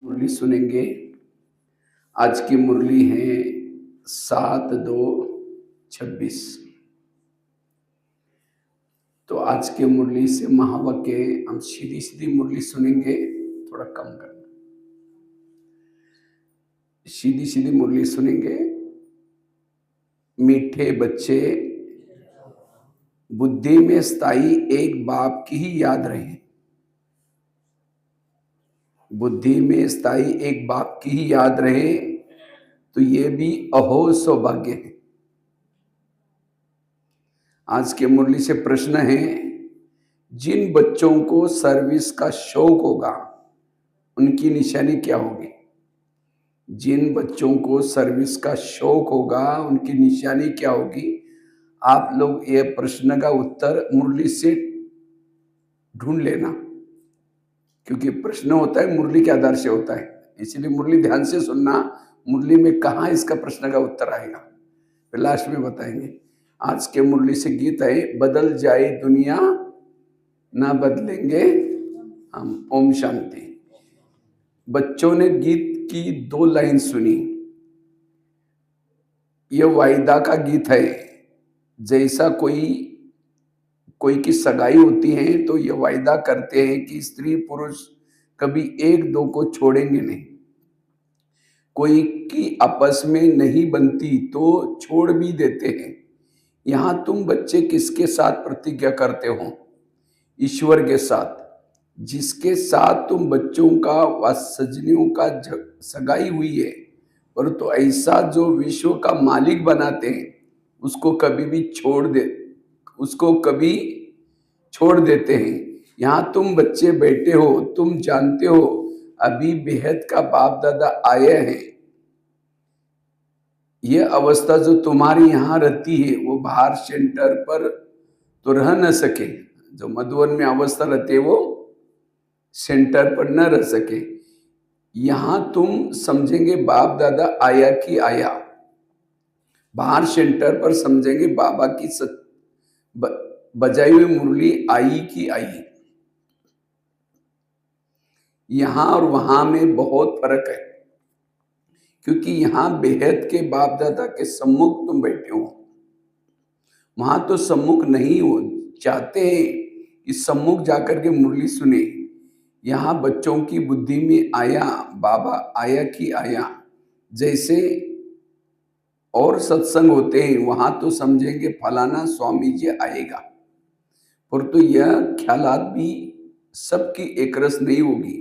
मुरली सुनेंगे। आज की मुरली है 7/2/26। तो आज के मुरली से महावाक्य हम सीधी सीधी मुरली सुनेंगे। थोड़ा कम करना, सीधी सीधी मुरली सुनेंगे। मीठे बच्चे, बुद्धि में स्थायी एक बाप की ही याद रहे। बुद्धि में स्थायी एक बाप की ही याद रहे तो ये भी अहो सौभाग्य है। आज के मुरली से प्रश्न है, जिन बच्चों को सर्विस का शौक होगा उनकी निशानी क्या होगी? जिन बच्चों को सर्विस का शौक होगा उनकी निशानी क्या होगी? आप लोग ये प्रश्न का उत्तर मुरली से ढूंढ लेना, क्योंकि प्रश्न होता है मुरली के आधार से होता है, इसलिए मुरली ध्यान से सुनना। मुरली में कहाँ इसका प्रश्न का उत्तर आएगा फिर लास्ट में बताएंगे। आज के मुरली से गीत है, बदल जाए दुनिया ना बदलेंगे हम। ओम शांति। बच्चों ने गीत की 2 लाइन सुनी। यह वायदा का गीत है। जैसा कोई की सगाई होती है तो ये वायदा करते हैं कि स्त्री पुरुष कभी एक दो को छोड़ेंगे नहीं। कोई की आपस में नहीं बनती तो छोड़ भी देते हैं। यहां तुम बच्चे किसके साथ प्रतिज्ञा करते हो? ईश्वर के साथ, जिसके साथ तुम बच्चों का व सजनियों का सगाई हुई है, और तो ऐसा जो विश्व का मालिक बनाते हैं उसको कभी छोड़ देते हैं। यहाँ तुम बच्चे बैठे हो, तुम जानते हो अभी बेहद का बाप दादा आए हैं। ये अवस्था जो तुम्हारी यहाँ रहती है वो बाहर सेंटर पर तो रह न सके। जो मधुवन में अवस्था रहती है वो सेंटर पर न रह सके। यहाँ तुम समझेंगे बाप दादा आया कि आया, बाहर सेंटर पर समझेंगे बाबा की बजाई हुई मुरली आई कि आई। यहाँ और वहां में बहुत फर्क है, क्योंकि यहाँ बेहद के बाप दादा के सम्मुख तुम बैठे हो, वहां तो सम्मुख नहीं हो। चाहते हैं कि सम्मुख जाकर के मुरली सुने। यहाँ बच्चों की बुद्धि में आया, बाबा आया कि आया। जैसे और सत्संग होते हैं वहां तो समझेंगे फलाना स्वामी जी आएगा, पर तो यह ख्यालात भी सबकी एक रस नहीं होगी।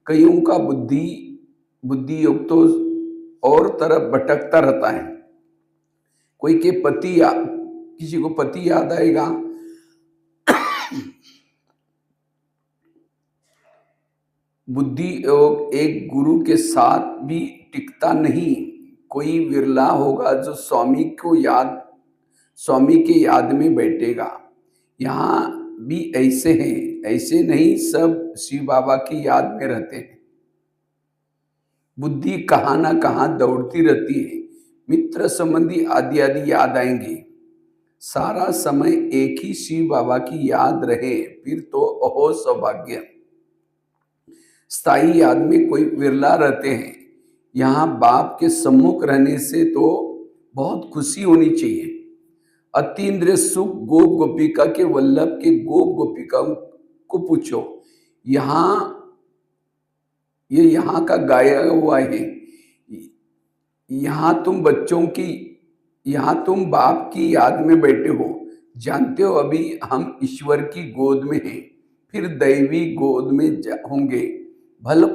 कईयों का बुद्धि योग तो और तरफ भटकता रहता है। कोई के किसी को पति याद आएगा, बुद्धि योग एक गुरु के साथ भी टिकता नहीं। कोई विरला होगा जो स्वामी के याद में बैठेगा। यहाँ भी ऐसे हैं, ऐसे नहीं, सब शिव बाबा की याद में रहते हैं। बुद्धि कहाँ ना कहाँ दौड़ती रहती है। मित्र संबंधी आदि आदि याद आएंगे। सारा समय एक ही शिव बाबा की याद रहे फिर तो अहो सौभाग्य। स्थायी याद में कोई विरला रहते हैं। यहाँ बाप के सम्मुख रहने से तो बहुत खुशी होनी चाहिए। अतीन्द्रिय सुख गोप गोपिका के वल्लभ के गोप गोपिका को पूछो। यहाँ का गाया हुआ है। यहाँ तुम बाप की याद में बैठे हो। जानते हो अभी हम ईश्वर की गोद में हैं, फिर दैवी गोद में होंगे। भले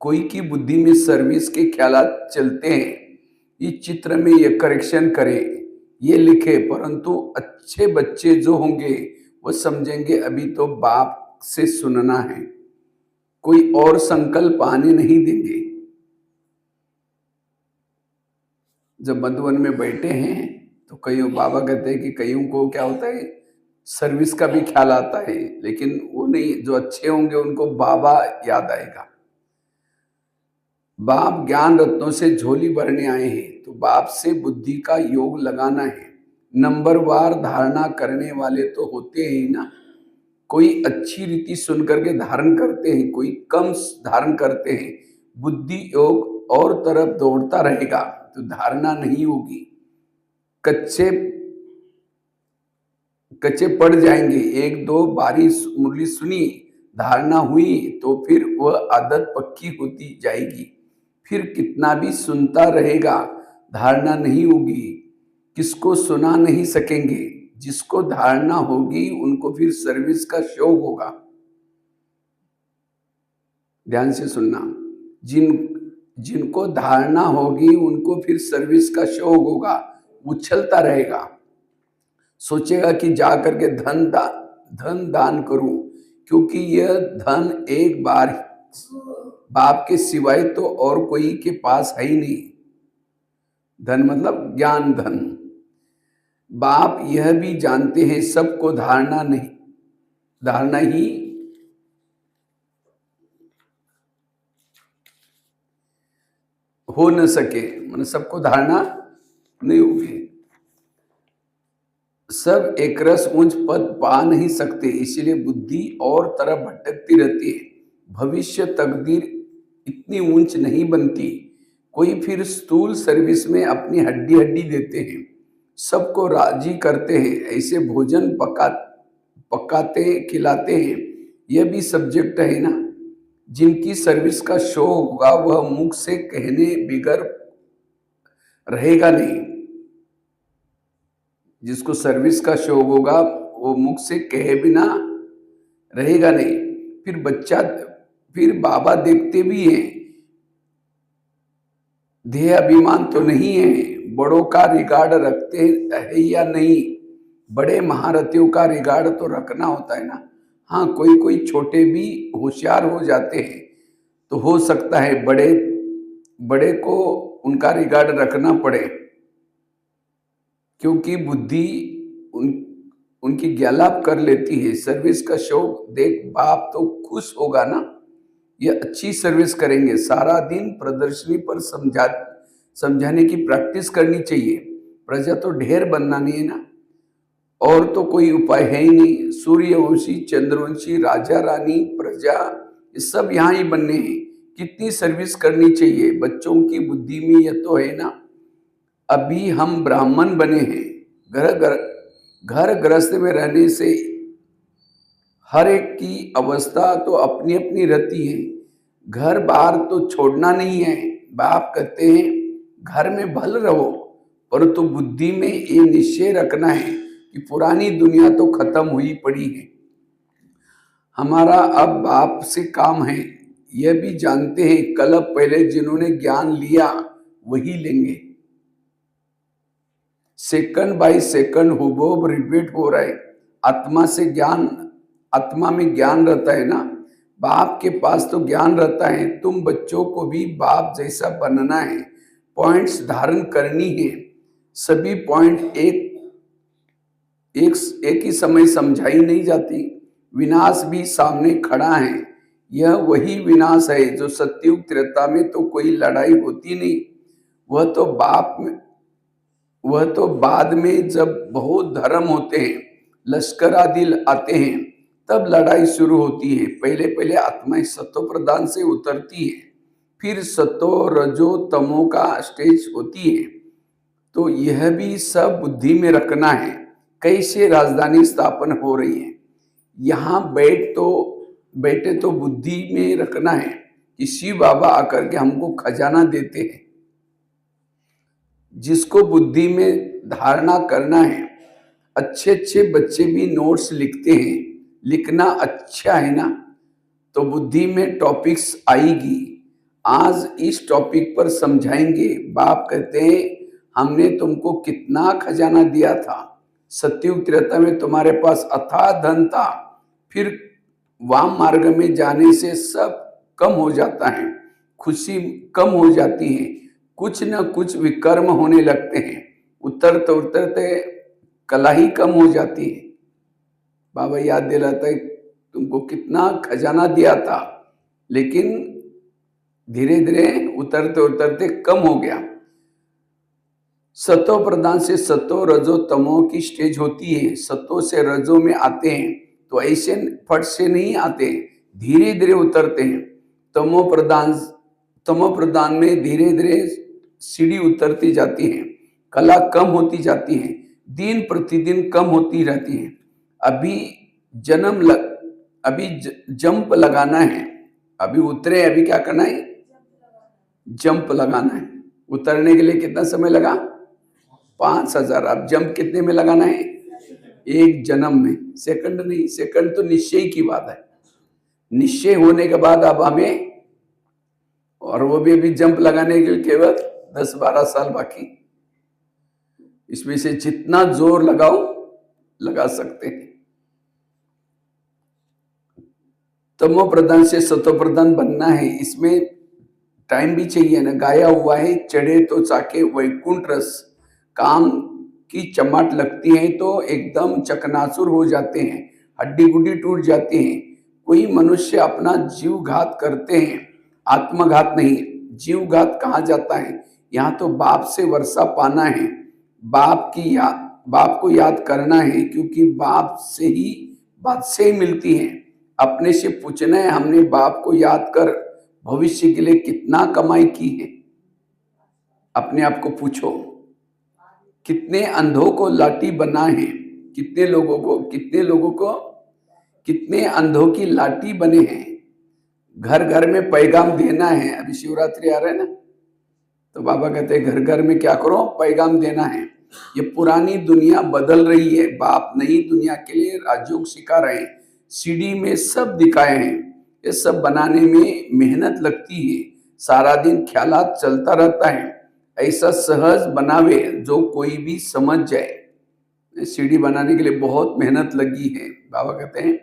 कोई की बुद्धि में सर्विस के ख्यालात चलते हैं, इस चित्र में ये करेक्शन करे, ये लिखे, परंतु अच्छे बच्चे जो होंगे वो समझेंगे अभी तो बाप से सुनना है, कोई और संकल्प आने नहीं देंगे। जब मधुवन में बैठे हैं तो कईयों बाबा कहते हैं कि कईयों को क्या होता है सर्विस का भी ख्याल आता है, लेकिन वो नहीं, जो अच्छे होंगे उनको बाबा याद आएगा। बाप ज्ञान रत्नों से झोली भरने आए हैं तो बाप से बुद्धि का योग लगाना है। नंबरवार धारणा करने वाले तो होते ही ना। कोई अच्छी रीति सुन करके धारण करते हैं, कोई कम धारण करते हैं। बुद्धि योग और तरफ दौड़ता रहेगा तो धारणा नहीं होगी। कच्चे कच्चे पड़ जाएंगे। एक दो बारी मुरली सुनी, धारणा हुई तो फिर वह आदत पक्की होती जाएगी। फिर कितना भी सुनता रहेगा, धारणा नहीं होगी। किसको सुना नहीं सकेंगे। जिसको धारणा होगी उनको फिर सर्विस का शौक होगा। ध्यान से सुनना, जिनको धारणा होगी उनको फिर सर्विस का शौक होगा। उछलता रहेगा, सोचेगा कि जा करके धन दान करूं, क्योंकि यह धन एक बार बाप के सिवाय तो और कोई के पास है ही नहीं। धन मतलब ज्ञान धन। बाप यह भी जानते हैं सबको धारणा ही हो न सके, मतलब सबको धारणा नहीं होगी। सब एक रस ऊंच पद पा नहीं सकते, इसीलिए बुद्धि और तरफ भटकती रहती है। भविष्य तकदीर इतनी ऊंच नहीं बनती। कोई फिर स्थूल सर्विस में अपनी हड्डी देते हैं, सबको राजी करते हैं, ऐसे भोजन पकाते खिलाते हैं। यह भी सब्जेक्ट है ना। जिनकी सर्विस का शो होगा वह मुख से कहने बिगर रहेगा नहीं। जिसको सर्विस का शौक होगा वो मुख से कहे बिना रहेगा नहीं। फिर बाबा देखते भी हैं, देह अभिमान तो नहीं है, बड़ों का रिगार्ड रखते है या नहीं। बड़े महारथियों का रिगार्ड तो रखना होता है ना। हाँ, कोई छोटे भी होशियार हो जाते हैं तो हो सकता है बड़े को उनका रिगार्ड रखना पड़े, क्योंकि बुद्धि उनकी ग्यालाप कर लेती है। सर्विस का शौक देख बाप तो खुश होगा ना। ये अच्छी सर्विस करेंगे। सारा दिन प्रदर्शनी पर समझाने की प्रैक्टिस करनी चाहिए। प्रजा तो ढेर बनना नहीं है ना, और तो कोई उपाय है ही नहीं। सूर्यवंशी, चंद्रवंशी, राजा रानी, प्रजा, ये सब यहाँ ही बनने हैं। कितनी सर्विस करनी चाहिए। बच्चों की बुद्धि में यह तो है ना। अभी हम ब्राह्मण बने हैं। घर गृहस्थ में रहने से हर एक की अवस्था तो अपनी अपनी रहती है। घर बार तो छोड़ना नहीं है। बाप कहते हैं घर में भल रहो, परंतु बुद्धि में ये निश्चय रखना है कि पुरानी दुनिया तो खत्म हुई पड़ी है। हमारा अब बाप से काम है। यह भी जानते हैं कल पहले जिन्होंने ज्ञान लिया वही लेंगे। सेकंड बाय सेकंड हुबहू रिपीट हो रहा है। आत्मा में ज्ञान रहता है ना। बाप के पास तो ज्ञान रहता है। तुम बच्चों को भी बाप जैसा बनना है। पॉइंट्स धारण करनी है। सभी पॉइंट एक ही समय समझाई नहीं जाती। विनाश भी सामने खड़ा है। यह वही विनाश है जो सत्युग त्रेता में तो कोई लड़ाई होती नहीं। वह तो बाद में जब बहुत धर्म होते हैं, लश्कर आदि आते हैं, तब लड़ाई शुरू होती है। पहले आत्माएं सत्व प्रधान से उतरती है, फिर सतो रजो तमो का स्टेज होती है। तो यह भी सब बुद्धि में रखना है। कैसे राजधानी स्थापन हो रही है, यहाँ बैठे तो बुद्धि में रखना है कि शिव बाबा आकर के हमको खजाना देते हैं। जिसको बुद्धि में धारणा करना है। अच्छे बच्चे भी नोट्स लिखते हैं। लिखना अच्छा है ना, तो बुद्धि में टॉपिक्स आएगी। आज इस टॉपिक पर समझाएंगे। बाप कहते हैं हमने तुमको कितना खजाना दिया था। सत्युग त्रेता में तुम्हारे पास अथाह धन था, फिर वाम मार्ग में जाने से सब कम हो जाता है, खुशी कम हो जाती है, कुछ न कुछ विकर्म होने लगते हैं। उतरते कला ही कम हो जाती है। बाबा याद दिलाता है तुमको कितना खजाना दिया था, लेकिन धीरे धीरे उतरते कम हो गया। सतो प्रधान से सतो रजो तमो की स्टेज होती है। सतो से रजो में आते हैं तो ऐसे फट से नहीं आते, धीरे धीरे उतरते हैं। तमो प्रधान में धीरे धीरे सीढ़ी उतरती जाती है, कला कम होती जाती है, दिन प्रतिदिन कम होती रहती है। अभी अभी जंप लगाना है, अभी उतरे, अभी क्या करना है, जंप लगाना है। उतरने के लिए कितना समय लगा, 5000। अब जंप कितने में लगाना है, एक जन्म में, सेकंड नहीं, सेकंड तो निश्चय की बात है। निश्चय होने के बाद अब हमें, और वो भी अभी जंप लगाने के लिए केवल 10-12 साल बाकी। इसमें से जितना जोर लगाओ लगा सकते हैं। तमो प्रधान से सतो प्रधान बनना है, इसमें टाइम भी चाहिए ना। गाया हुआ है, चढ़े तो चाके वैकुंठ रस, काम की चमाट लगती है तो एकदम चकनाचूर हो जाते हैं, हड्डी गुड्डी टूट जाती है। कोई मनुष्य अपना जीव घात करते हैं, आत्मघात नहीं, जीव घात कहा जाता है। यहाँ तो बाप से वर्षा पाना है, बाप को याद करना है, क्योंकि बाप से ही बादशाही मिलती है। अपने से पूछना है, हमने बाप को याद कर भविष्य के लिए कितना कमाई की है। अपने आप को पूछो, कितने अंधों को लाठी बना है, कितने अंधों की लाठी बने हैं। घर घर में पैगाम देना है। अभी शिवरात्रि आ रहा है ना, तो बाबा कहते हैं घर घर में क्या करो, पैगाम देना है। ये पुरानी दुनिया बदल रही है, बाप नई दुनिया के लिए राजयोग सिखा रहे हैं। सीडी में सब दिखाए हैं, ये सब बनाने में मेहनत लगती है, सारा दिन ख्यालात चलता रहता है। ऐसा सहज बनावे जो कोई भी समझ जाए। सीडी बनाने के लिए बहुत मेहनत लगी है, बाबा कहते हैं,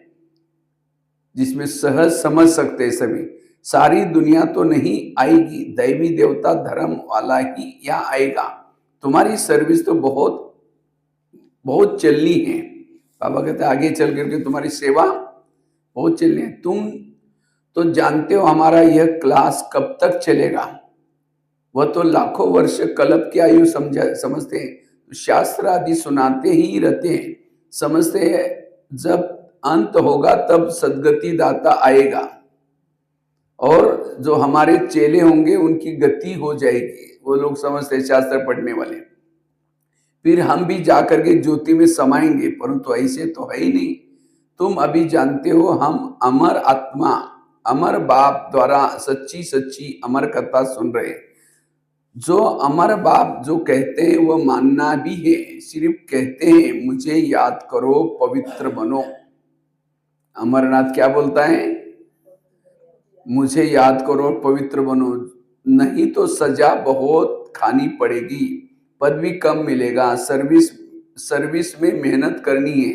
जिसमें सहज समझ सकते हैं सभी। सारी दुनिया तो नहीं आएगी, दैवी देवता धर्म वाला ही यहाँ आएगा। तुम्हारी सर्विस तो बहुत बहुत चलनी है। बाबा कहते हैं आगे चल करके तुम्हारी सेवा बहुत चलनी है। तुम तो जानते हो हमारा यह क्लास कब तक चलेगा, वह तो लाखों वर्ष कल्प की आयु समझते हैं, शास्त्र आदि सुनाते ही रहते हैं, समझते हैं जब अंत होगा तब सदगति दाता आएगा, और जो हमारे चेले होंगे उनकी गति हो जाएगी। वो लोग समझते हैं शास्त्र पढ़ने वाले, फिर हम भी जाकर के ज्योति में समाएंगे, परंतु ऐसे तो है ही नहीं। तुम अभी जानते हो हम अमर आत्मा, अमर बाप द्वारा सच्ची सच्ची अमर कथा सुन रहे। जो अमर बाप जो कहते हैं वो मानना भी है, सिर्फ कहते हैं मुझे याद करो, पवित्र बनो। अमरनाथ क्या बोलता है, मुझे याद करो, पवित्र बनो, नहीं तो सजा बहुत खानी पड़ेगी, पद भी कम मिलेगा। सर्विस में मेहनत करनी है।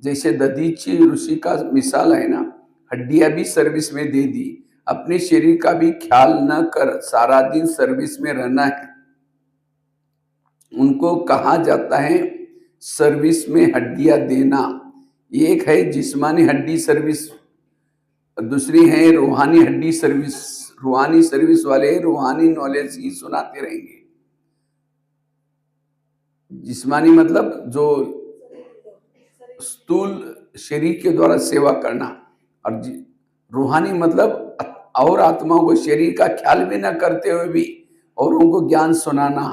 जैसे दधीची ऋषि का मिसाल है ना, हड्डियां भी सर्विस में दे दी, अपने शरीर का भी ख्याल न कर सारा दिन सर्विस में रहना है। उनको कहा जाता है सर्विस में हड्डियां देना। एक है जिस्मानी हड्डी सर्विस, दूसरी है रूहानी हड्डी सर्विस। रूहानी सर्विस वाले रूहानी नॉलेज ही सुनाते रहेंगे। जिस्मानी मतलब जो स्थूल शरीर के द्वारा सेवा करना, और रूहानी मतलब और आत्माओं को शरीर का ख्याल भी न करते हुए भी और उनको ज्ञान सुनाना,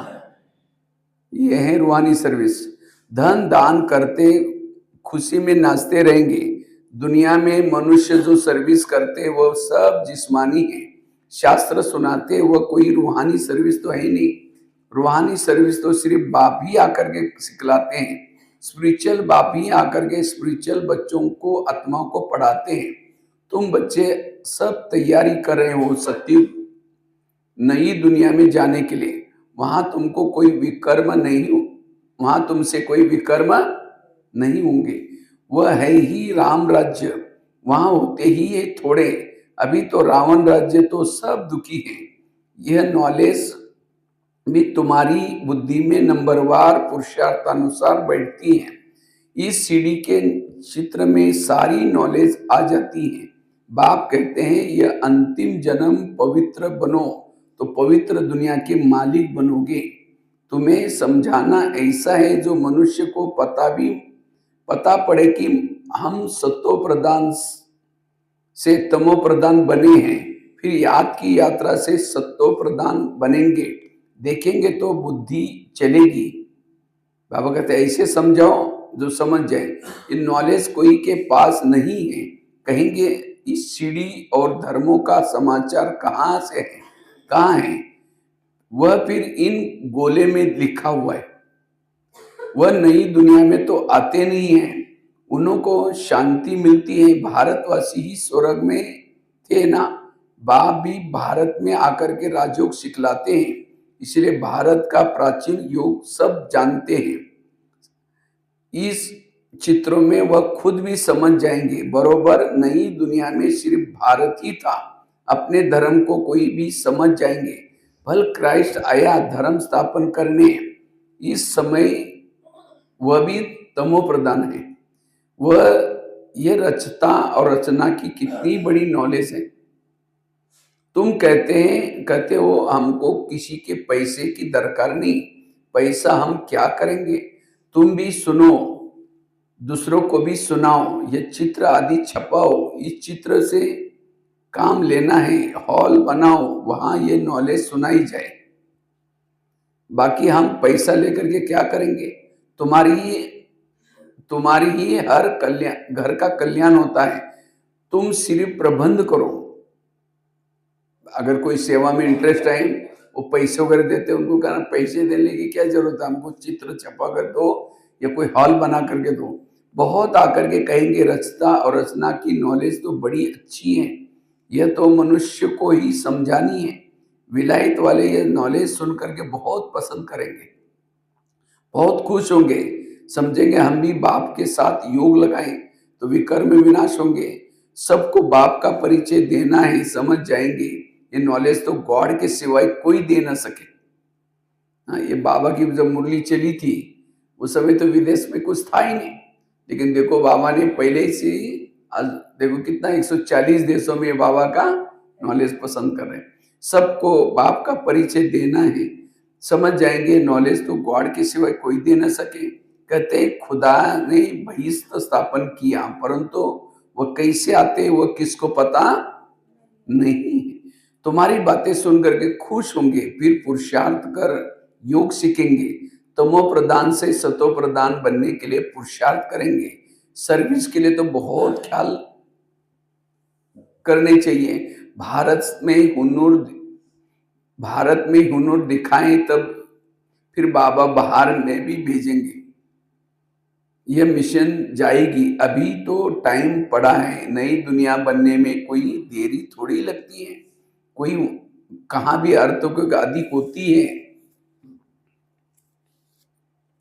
ये है रूहानी सर्विस। धन दान करते खुशी में नाचते रहेंगे। दुनिया में मनुष्य जो सर्विस करते वो सब जिस्मानी है, शास्त्र सुनाते वो कोई रूहानी सर्विस तो है ही नहीं। रूहानी सर्विस तो सिर्फ बाप ही आकर के सिखलाते हैं, स्पिरिचुअल बाप ही आकर के स्पिरिचुअल बच्चों को, आत्माओं को पढ़ाते हैं। तुम बच्चे सब तैयारी कर रहे हो सत्य नई दुनिया में जाने के लिए। वहां तुमको कोई विकर्म नहीं हो, वहां तुमसे कोई विकर्म नहीं होंगे। वह है ही राम राज्य, वहां होते ही ये थोड़े। अभी तो रावण राज्य तो सब दुखी है। यह नॉलेज भी तुम्हारी बुद्धि में नंबरवार पुरुषार्थानुसार बैठती है। इस सीढ़ी के चित्र में सारी नॉलेज आ जाती है। बाप कहते हैं यह अंतिम जन्म पवित्र बनो तो पवित्र दुनिया के मालिक बनोगे। तुम्हें समझाना ऐसा है जो मनुष्य को पता पड़े कि हम सत्व प्रधान से तमो प्रधान बने हैं, फिर याद की यात्रा से सत्व प्रधान बनेंगे, देखेंगे तो बुद्धि चलेगी। बाबा कहते हैं ऐसे समझाओ जो समझ जाए। ये नॉलेज कोई के पास नहीं है, कहेंगे इस सीढ़ी और धर्मों का समाचार कहाँ से है, कहाँ है वह, फिर इन गोले में लिखा हुआ है। वह नई दुनिया में तो आते नहीं हैं, उनको शांति मिलती है। भारतवासी ही स्वर्ग में थे ना, बाप भी भारत में आकर के राजयोग सिखलाते हैं, इसलिए भारत का प्राचीन योग सब जानते हैं। इस चित्रों में वह खुद भी समझ जाएंगे। बरोबर नई दुनिया में सिर्फ भारत ही था, अपने धर्म को कोई भी समझ जाएंगे। भल क्राइस्ट आया धर्म स्थापन करने, इस समय वह भी तमो प्रधान है। वह ये रचता और रचना की कितनी बड़ी नॉलेज है। तुम कहते हो हमको किसी के पैसे की दरकार नहीं, पैसा हम क्या करेंगे। तुम भी सुनो, दूसरों को भी सुनाओ, ये चित्र आदि छपाओ, इस चित्र से काम लेना है, हॉल बनाओ, वहां ये नॉलेज सुनाई जाए। बाकी हम पैसा लेकर के क्या करेंगे। तुम्हारी ही हर कल्याण, घर का कल्याण होता है। तुम सिर्फ प्रबंध करो। अगर कोई सेवा में इंटरेस्ट है, वो पैसे वगैरह देते, उनको कहना पैसे देने की क्या जरूरत है, हमको चित्र छपा कर दो या कोई हॉल बना करके दो। बहुत आकर के कहेंगे रचता और रचना की नॉलेज तो बड़ी अच्छी है, यह तो मनुष्य को ही समझानी है। विलायत वाले ये नॉलेज सुन करके बहुत पसंद करेंगे, बहुत खुश होंगे, समझेंगे हम भी बाप के साथ योग लगाएं तो विकर्म विनाश होंगे। सबको बाप का परिचय देना है, समझ जाएंगे। ये नॉलेज तो गॉड के सिवाय कोई दे ना सके। हाँ, ये बाबा की जब मुरली चली थी उस समय तो विदेश में कुछ था ही नहीं, लेकिन देखो बाबा ने पहले से, आज देखो कितना 140 देशों में बाबा का नॉलेज पसंद कर रहे हैं। सबको बाप का परिचय देना है, समझ जाएंगे। नॉलेज तो गॉड के सिवाय कोई दे ना सके। कहते खुदा ने बहिष्ठ स्थापन किया, परंतु वह कैसे आते वह किसको पता नहीं। तुम्हारी बातें सुन करके खुश होंगे, फिर पुरुषार्थ कर योग सीखेंगे। तमो प्रधान से सतो प्रधान बनने के लिए पुरुषार्थ करेंगे। सर्विस के लिए तो बहुत ख्याल करने चाहिए। भारत में हुनर दिखाएं, तब फिर बाबा बाहर में भी भेजेंगे। यह मिशन जाएगी, अभी तो टाइम पड़ा है। नई दुनिया बनने में कोई देरी थोड़ी लगती है, कोई कहाँ भी अर्थों की अधिक होती है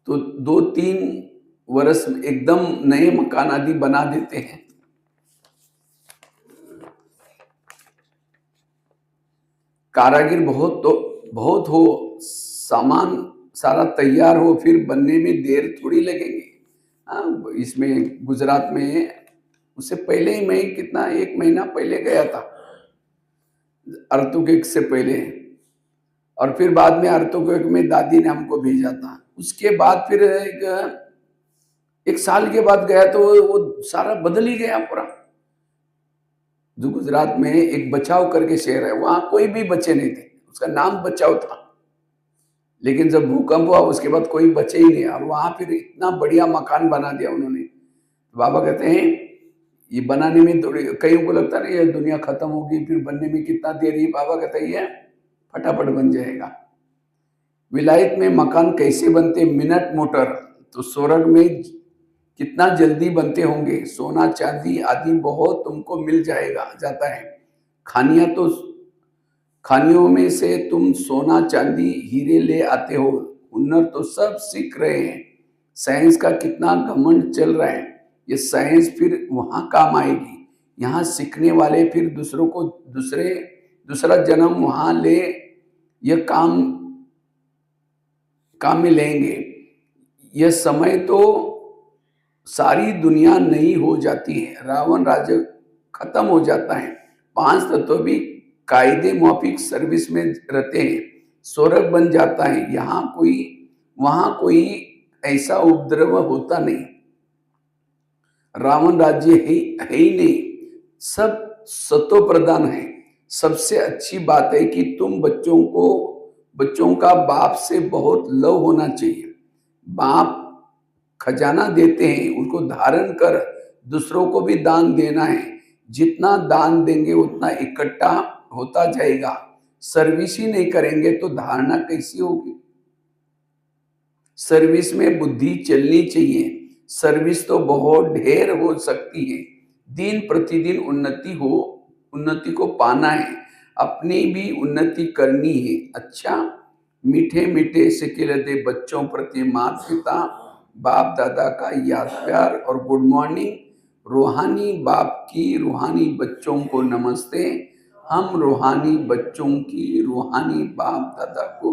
तो 2-3 वर्ष एकदम नए मकान आदि बना देते हैं। कारागिर बहुत हो, सामान सारा तैयार हो, फिर बनने में देर थोड़ी लगेगी। इसमें गुजरात में उससे पहले ही मैं कितना 1 महीना पहले गया था, अर्थुकेक से पहले, और फिर बाद में अर्थुकेक में दादी ने हमको भेजा था। उसके बाद फिर एक साल के बाद गया तो वो सारा बदल ही गया पूरा। जो गुजरात में एक बचाव करके शहर है, वहां कोई भी बचे नहीं थे, उसका नाम बचाव था। लेकिन जब भूकंप हुआ उसके बाद कोई बचे ही नहीं, और वहां फिर इतना बढ़िया मकान बना दिया उन्होंने। तो बाबा कहते हैं ये बनाने में थोड़ी, कईयों को लगता नहीं ये दुनिया खत्म होगी, फिर बनने में कितना देर ही। बाबा कहते हैं ये फटाफट बन जाएगा। विलायत में मकान कैसे बनते, मिनट मोटर, तो स्वर्ग में कितना जल्दी बनते होंगे। सोना चांदी आदि बहुत तुमको मिल जाता है। खानियों में से तुम सोना चांदी हीरे ले आते हो। हुनर तो सब सीख रहे हैं। साइंस का कितना घमंड चल रहा है, ये साइंस फिर वहां काम आएगी। यहाँ सीखने वाले फिर दूसरों को दूसरा जन्म वहां ले, यह काम में लेंगे। यह समय तो सारी दुनिया नई हो जाती है, रावण राज्य खत्म हो जाता है, 5 तत्व भी कायदे माफिक सर्विस में रहते हैं, स्वर्ग बन जाता है। वहां कोई ऐसा उपद्रव होता नहीं। रावण राज्य है ही नहीं, सब सतो प्रधान है। सबसे अच्छी बात है कि तुम बच्चों का बाप से बहुत लव होना चाहिए। बाप खजाना देते हैं, उनको धारण कर दूसरों को भी दान देना है। जितना दान देंगे उतना इकट्ठा होता जाएगा। सर्विस ही नहीं करेंगे तो धारणा कैसी होगी? सर्विस में बुद्धि चलनी चाहिए। सर्विस तो बहुत ढेर हो सकती है। दिन प्रतिदिन उन्नति को पाना है, अपनी भी उन्नति करनी है। अच्छा, मीठे मीठे सिखिलते बच्चों प्रति माता पिता बाप दादा का याद प्यार और गुड मॉर्निंग। रूहानी बाप की रूहानी बच्चों को नमस्ते। हम रूहानी बच्चों की रूहानी बाप दादा को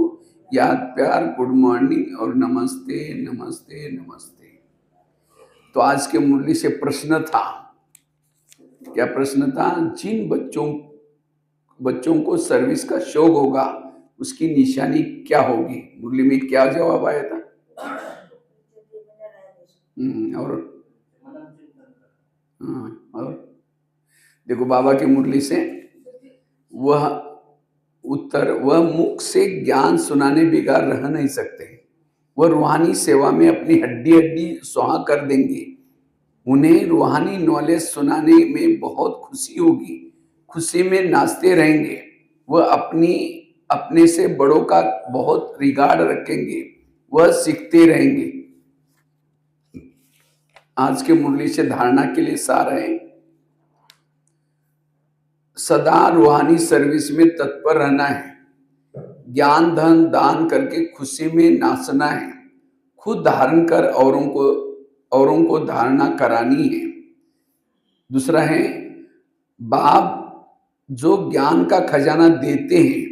याद प्यार, गुड मॉर्निंग और नमस्ते नमस्ते नमस्ते। तो आज के मुरली से प्रश्न था, क्या प्रश्न था? जिन बच्चों को सर्विस का शौक होगा उसकी निशानी क्या होगी? मुरली में क्या जवाब आया था? और देखो बाबा की मुरली से वह उत्तर, वह मुख से ज्ञान सुनाने बिगाड़ रह नहीं सकते। वह रूहानी सेवा में अपनी हड्डी हड्डी सुहा कर देंगे। उन्हें रूहानी नॉलेज सुनाने में बहुत खुशी होगी, खुशी में नाचते रहेंगे। वह अपने से बड़ों का बहुत रिगार्ड रखेंगे, वह सीखते रहेंगे। आज के मुरली से धारणा के लिए सार है, सदा रूहानी सर्विस में तत्पर रहना है। ज्ञान धन दान करके खुशी में नाचना है। खुद धारण कर औरों को धारणा करानी है। दूसरा है, बाप जो ज्ञान का खजाना देते हैं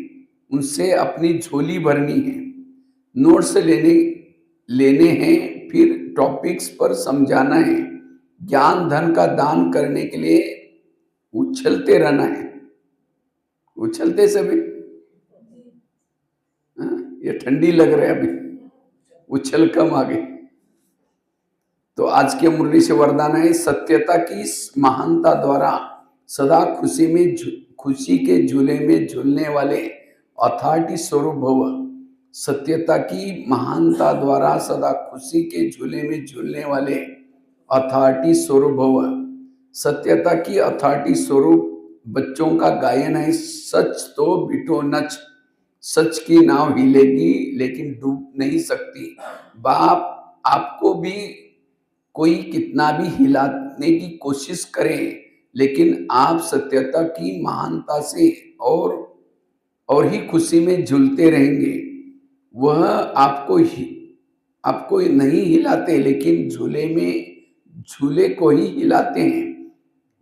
उनसे अपनी झोली भरनी है। नोट्स लेने हैं, फिर टॉपिक्स पर समझाना है। ज्ञान धन का दान करने के लिए उछलते रहना है। उछलते सभी, ये ठंडी लग रहा है अभी, उछल कम आ गई। तो आज के मुरली से वरदान है, सत्यता की महानता द्वारा सदा खुशी के झूले में झूलने वाले अथॉरिटी स्वरूप भव। सत्यता की महानता द्वारा सदा खुशी के झूले में झूलने वाले अथॉरिटी स्वरूप भव। सत्यता की अथॉरिटी स्वरूप बच्चों का गायन है, सच तो बिठो नच। सच की नाव हिलेगी लेकिन डूब नहीं सकती। बाप आपको भी कोई कितना भी हिलाने की कोशिश करे, लेकिन आप सत्यता की महानता से और ही खुशी में झूलते रहेंगे। वह आपको नहीं हिलाते, लेकिन झूले को ही हिलाते हैं।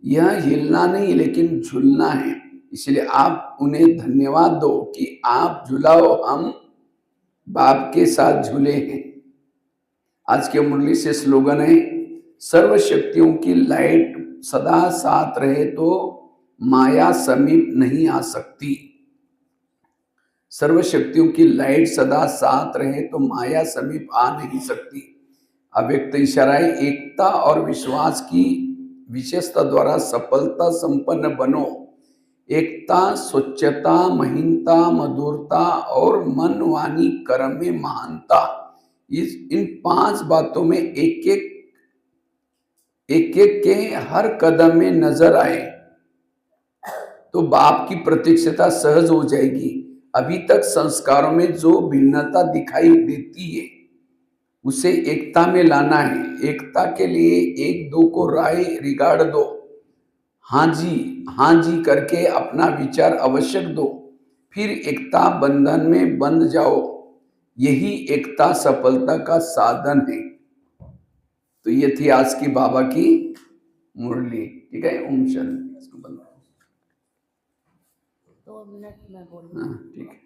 यह हिलना नहीं लेकिन झूलना है। इसलिए आप उन्हें धन्यवाद दो कि आप झूलाओ, हम बाप के साथ झूले हैं। आज के मुरली से स्लोगन है, सर्व शक्तियों की लाइट सदा साथ रहे तो माया समीप नहीं आ सकती। सर्व शक्तियों की लाइट सदा साथ रहे तो माया समीप आ नहीं सकती। अव्यक्त इशारा है, एकता और विश्वास की विशेषता द्वारा सफलता संपन्न बनो। एकता, स्वच्छता, महीनता, मधुरता और मन वाणी कर्म में महानता, इन 5 बातों में एक एक के हर कदम में नजर आए तो बाप की प्रत्यक्षता सहज हो जाएगी। अभी तक संस्कारों में जो भिन्नता दिखाई देती है उसे एकता में लाना है। एकता के लिए एक दो को राय रिगार्ड दो, हाँ जी करके अपना विचार आवश्यक दो, फिर एकता बंधन में बंध जाओ। यही एकता सफलता का साधन है। तो ये थी आज की बाबा की मुरली। ठीक है, ओम शांति। 2 मिनट में बोलूं? हाँ ठीक है।